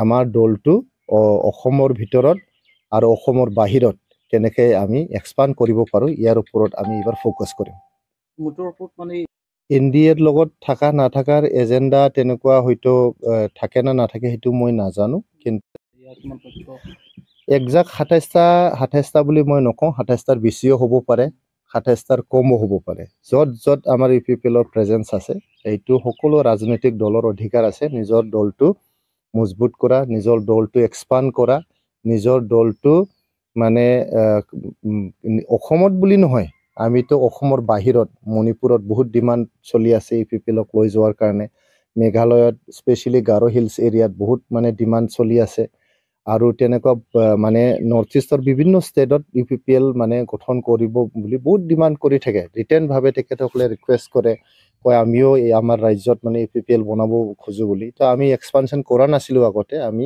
আমাৰ দলটো অসমৰ ভিতৰত আৰু অসমৰ বাহিৰত কেনেকৈ আমি এক্সপাণ্ড কৰিব পাৰোঁ ইয়াৰ ওপৰত আমি এইবাৰ ফ'কাছ কৰিম। এনডিএৰ লগত থকা নাথাকাৰ এজেণ্ডা তেনেকুৱা হয়তো থাকে না নাথাকে সেইটো মই নাজানো, কিন্তু একজাক্ট ২৭টা বুলি মই নকওঁ, ২৭টাৰ বেছিও হ'ব পাৰে, ২৭টাৰ কমো হ'ব পাৰে। য'ত আমাৰ ইউপিপিএলৰ প্ৰেজেঞ্চ আছে, এইটো সকলো ৰাজনৈতিক দলৰ অধিকাৰ আছে নিজৰ দলটো মজবুত কৰা, নিজৰ দলটো এক্সপাণ্ড কৰা, নিজৰ দলটো মানে অসমত বুলি নহয়, আমিতো অসমৰ বাহিৰত মণিপুৰত বহুত ডিমাণ্ড চলি আছে ইউপিপিএলক লৈ যোৱাৰ কাৰণে, মেঘালয়ত স্পেচিয়েলি গাৰো হিলছ এৰিয়াত বহুত মানে ডিমাণ্ড চলি আছে, আৰু তেনেকুৱা মানে নৰ্থ ইষ্টৰ বিভিন্ন ষ্টেটত ইউপিপিএল মানে গঠন কৰিব বুলি বহুত ডিমাণ্ড কৰি থাকে। ৰিটাৰ্ণভাৱে তেখেতসকলে ৰিকুৱেষ্ট কৰে, কয় আমিও আমাৰ ৰাজ্যত মানে ইউপিপিএল বনাব খোজোঁ বুলি। তো আমি এক্সপানশ্যন কৰা নাছিলোঁ আগতে, আমি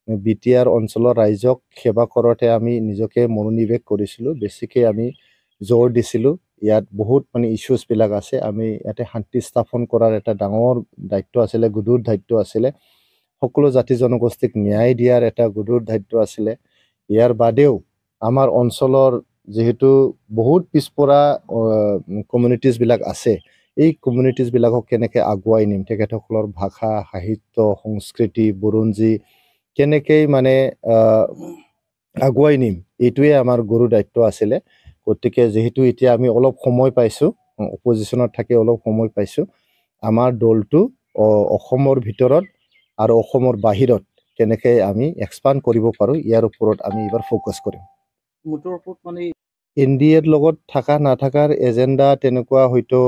বিটিআৰ অঞ্চলৰ ৰাইজক সেৱা কৰোঁতে আমি নিজকে মনোনিৱেশ কৰিছিলোঁ, বেছিকৈ আমি জোৰ দিছিলোঁ। ইয়াত বহুত মানে ইছ্যুজবিলাক আছে, আমি ইয়াতে শান্তি স্থাপন কৰাৰ এটা ডাঙৰ দায়িত্ব আছিলে, গধুৰ দায়িত্ব আছিলে। সকলো জাতি জনগোষ্ঠীক ন্যায় দিয়াৰ এটা গধুৰ দায়িত্ব আছিলে। ইয়াৰ বাদেও আমাৰ অঞ্চলৰ যিহেতু বহুত পিছপৰা কমিউনিটিজবিলাক আছে, এই কমিউনিটিজবিলাকক কেনেকৈ আগুৱাই নিম, তেখেতসকলৰ ভাষা, সাহিত্য, সংস্কৃতি, বুৰঞ্জী কেনেকৈ মানে আগুৱাই নিম, এইটোৱে আমাৰ গুৰু দায়িত্ব আছিলে। গতিকে যিহেতু এতিয়া আমি অলপ সময় পাইছোঁ, অপজিশ্যনত থাকি অলপ সময় পাইছোঁ, আমাৰ দলটো অসমৰ ভিতৰত আৰু অসমৰ বাহিৰত কেনেকৈ আমি এক্সপাণ্ড কৰিব পাৰোঁ ইয়াৰ ওপৰত আমি এইবাৰ ফ'কাছ কৰিম। এনডিএৰ লগত থকা নাথাকাৰ এজেণ্ডা তেনেকুৱা হয়তো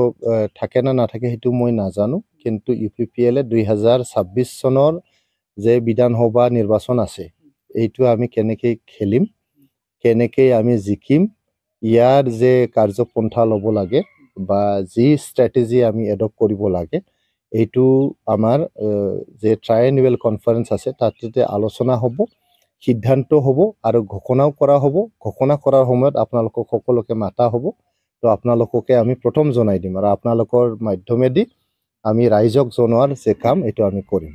থাকে না নাথাকে সেইটো মই নাজানো, কিন্তু ইউপিপিএলে 2026 চনৰ যে বিধানসভা নিৰ্বাচন আছে, এইটো আমি কেনেকৈ খেলিম, কেনেকৈ আমি জিকিম, ইয়াৰ যে কাৰ্যপন্থা ল'ব লাগে বা যি ষ্ট্ৰেটেজি আমি এডপ্ট কৰিব লাগে, এইটো আমাৰ যে ট্ৰাইএনুৱেল কনফাৰেঞ্চ আছে তাতে আলোচনা হ'ব, সিদ্ধান্ত হ'ব আৰু ঘোষণাও কৰা হ'ব। ঘোষণা কৰাৰ সময়ত আপোনালোকক সকলোকে মাতা হ'ব, তো আপোনালোককে আমি প্ৰথম জনাই দিম আৰু আপোনালোকৰ মাধ্যমেদি আমি ৰাইজক জনোৱাৰ যে কাম এইটো আমি কৰিম।